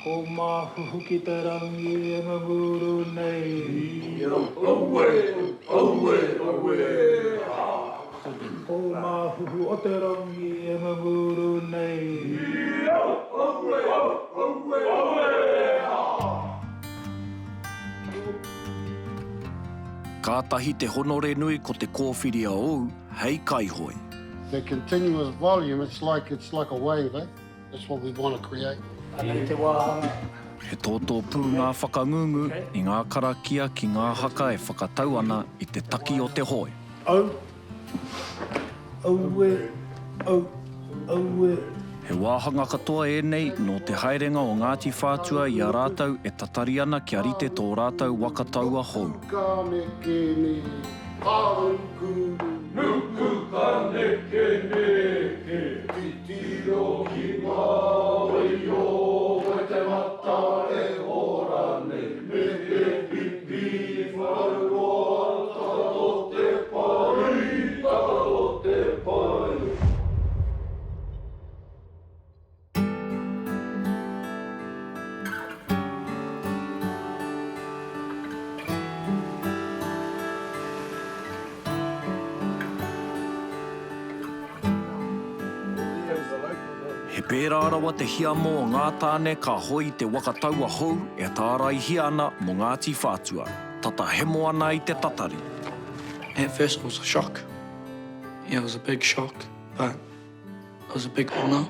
Ko mahuhu ki te rangi e nganguru nei. Owe, owe, owe. Ko mahuhu o te rangi e nganguru nei. Owe, owe, owe. Kātahi te honore nui ko te kōwhiria ou, hei Kaihoe. The continuous volume, it's like a wave, eh? That's what we want to create. Anei te wāhanga. He tōtō pū ngā whakangungu i ngā karakia ki ngā haka e whakatau ana i te taki o te hoe. Au. Aue. Au. Aue. He wāhanga katoa e nei no te haerenga o Ngāti Whātua i a rātau e tatari ana ki arite tō rātau wakataua hou. Ka neke ne, pārukuru. Nuku ka neke neke. Titiro ki ngā waio. Koe te mata e horane. Me te pipi wharoa. Tata o te pai. Tata o te pai. He pērā rawa te hiamo o ngā tāne ka hoi te wakataua hou e tārai ana mo Ngāti Whātua. Tata hemo ana i te tatari. At first it was a shock. Yeah, it was a big shock, but it was a big honour.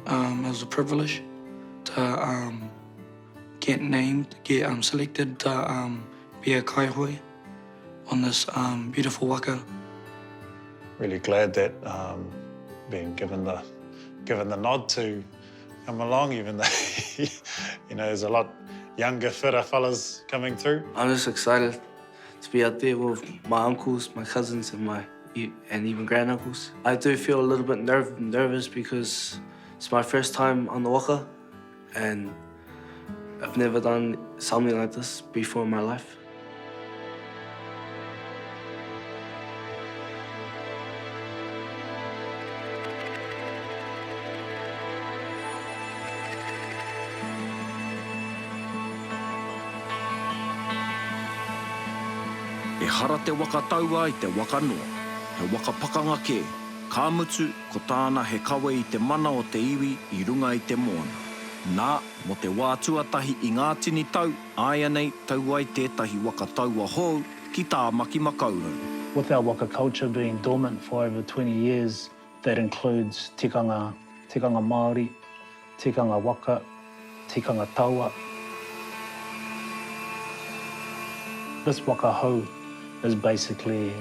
It was a privilege to get named, get selected to be a Kaihoe on this beautiful waka. Really glad that being given the nod to come along, even though there's a lot younger, fitter fellas coming through. I'm just excited to be out there with my uncles, my cousins, and even granduncles. I do feel a little bit nervous because it's my first time on the waka, and I've never done something like this before in my life. E hara te wakataua i te wakanoa. He wakapakanga kē. Kāmutu ko tāna he kawe i te mana o te iwi i runga i te moana. Nā, mo te wā tuatahi i ngā tini tau, aia nei tau ai tētahi wakataua hou ki tā maki makaurau. With our waka culture being dormant for over 20 years, that includes tikanga Māori, tikanga waka, tikanga taua. This waka hou is basically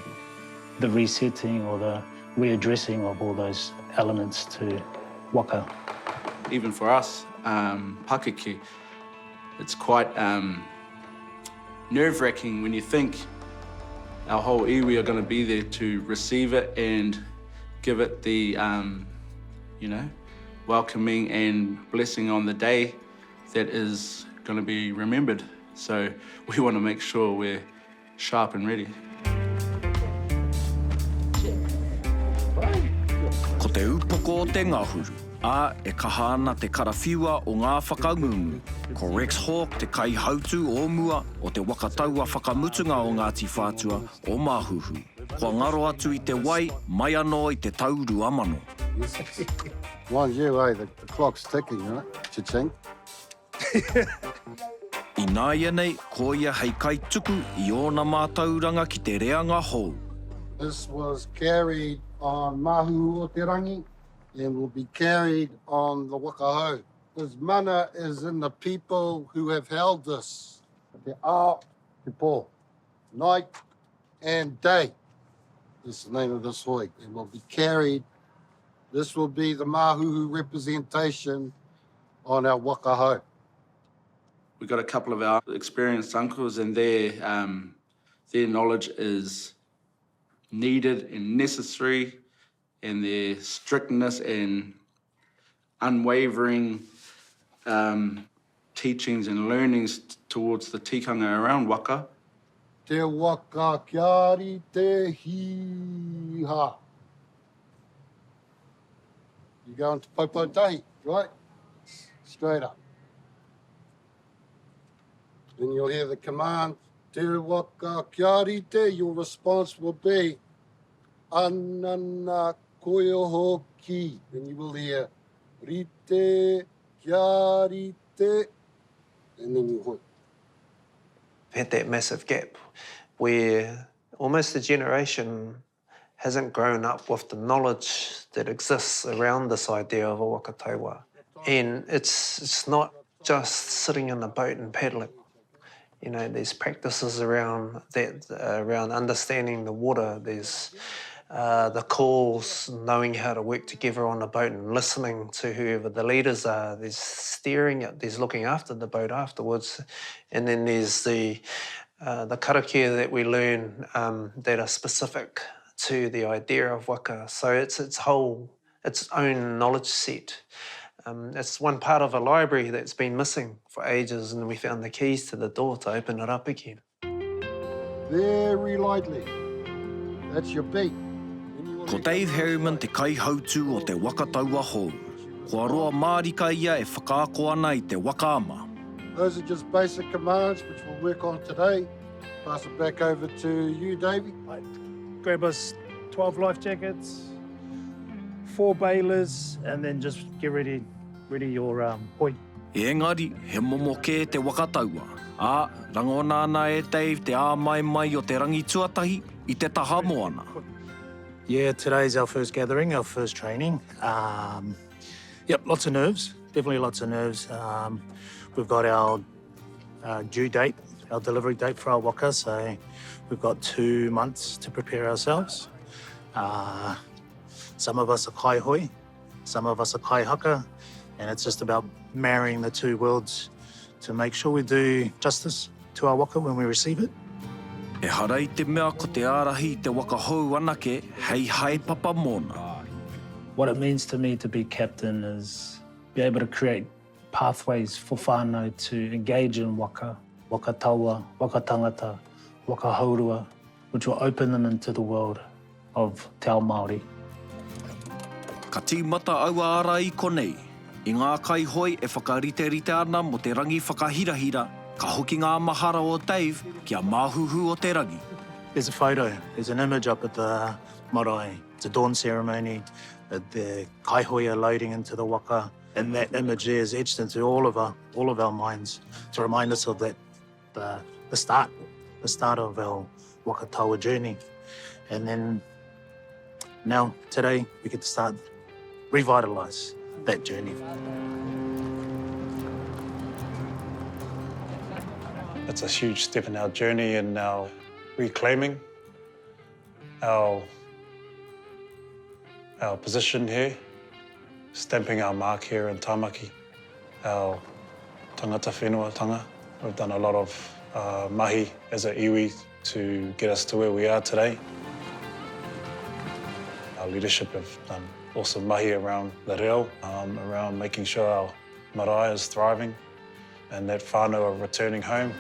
the resetting or the readdressing of all those elements to waka. Even for us, Pakeke, it's quite nerve-wracking when you think our whole iwi are going to be there to receive it and give it the, welcoming and blessing on the day that is going to be remembered. So we want to make sure we're sharp and ready. Ko te upoko o te ngahuru, a e kaha ana te karawhiua o ngā whakangungu. Ko Rex Hawk te kaihautu o mua o te wakataua whakamutunga o Ngāti Whātua o Māhuhu. Kua ngaro atu i te wai, mai anō i te tauru amano. Mind you, the clock's ticking, right? Cha-ching. I nā ia nei, ko ia hei kaituku i ōna mātauranga ki te reanga hou. This was carried on Mahu o te rangi and will be carried on the wakahau. This mana is in the people who have held this. Te ao, te pō, night and day. This is the name of this hoi. It will be carried. This will be the Mahuhu representation on our wakahau. We've got a couple of our experienced uncles, and their knowledge is needed and necessary, and their strictness and unwavering teachings and learnings towards the tikanga around waka. Te waka kiari te hiha. You go into Popotahi, right? Straight up. Then you'll hear the command, te waka kia rite. Your response will be, anana koeho ki. Then you will hear, rite kia rite. And then you hook. Had that massive gap where almost a generation hasn't grown up with the knowledge that exists around this idea of a waka taua. And it's not just sitting in a boat and paddling. You know, there's practices around that, around understanding the water. There's the calls, knowing how to work together on a boat and listening to whoever the leaders are. There's steering it, there's looking after the boat afterwards. And then there's the karakia that we learn that are specific to the idea of waka. So it's its own knowledge set. It's one part of a library that's been missing for ages, and we found the keys to the door to open it up again. Very lightly. That's your beat. Ko Dave Harriman te kaihautu o te waka taua hou. Kua roa mārika ia e whakaako ana I te waka ama. Those are just basic commands which we'll work on today. Pass it back over to you, Davey. Grab us 12 life jackets, 4 bailers, and then just get ready your hoi. Engari, he momo ke te waka taua. Rangona ana e Dave te āmai mai o te rangi tuatahi I te taha moana. Yeah, today's our first gathering, our first training. Yep, lots of nerves, definitely lots of nerves. We've got our due date, our delivery date for our waka, so we've got 2 months to prepare ourselves. Some of us are Kaihoe, some of us are haka, and it's just about marrying the two worlds to make sure we do justice to our waka when we receive it. E harai te mea ko te ārahi te waka hou anake, hei hai papa mōna. What it means to me to be captain is be able to create pathways for whānau to engage in waka taua, waka tangata, waka haurua, which will open them into the world of te ao Māori. Ka tīmata aua ara I konei. I ngā kaihoi e whakarite-rite ana mo te rangi whakahirahira, ka hoki ngā mahara o Dave kia māhuhu o te rangi. There's a photo, there's an image up at the marae. It's a dawn ceremony. The Kaihoe are loading into the waka, and that image there is etched into all of our minds to remind us of that, the start of our waka taua journey. And then now, today, we get to start revitalise that journey. It's a huge step in our journey in our reclaiming our position here, stamping our mark here in Tāmaki, our tangata whenuatanga. We've done a lot of mahi as a iwi to get us to where we are today. Our leadership have done awesome mahi around the reo, around making sure our marae is thriving and that whānau are returning home.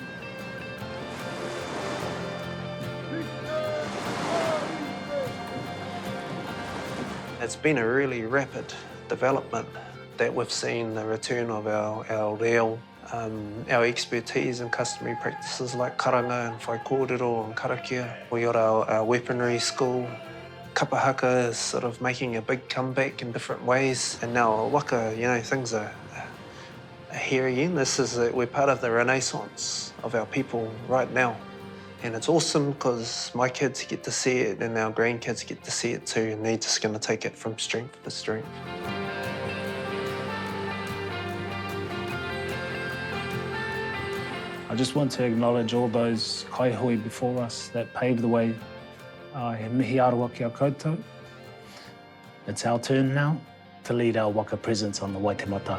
It's been a really rapid development that we've seen the return of our reo, our expertise in customary practices like karanga and whaikōrero and karakia. We got our weaponry school. Kapahaka is sort of making a big comeback in different ways. And now waka, you know, things are here again. We're part of the renaissance of our people right now. And it's awesome because my kids get to see it and our grandkids get to see it too, and they're just going to take it from strength to strength. I just want to acknowledge all those kaihoe before us that paved the way. He mihi aroa ki a koutou. It's our turn now to lead our waka presence on the Waitemata.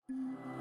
Kaihoe.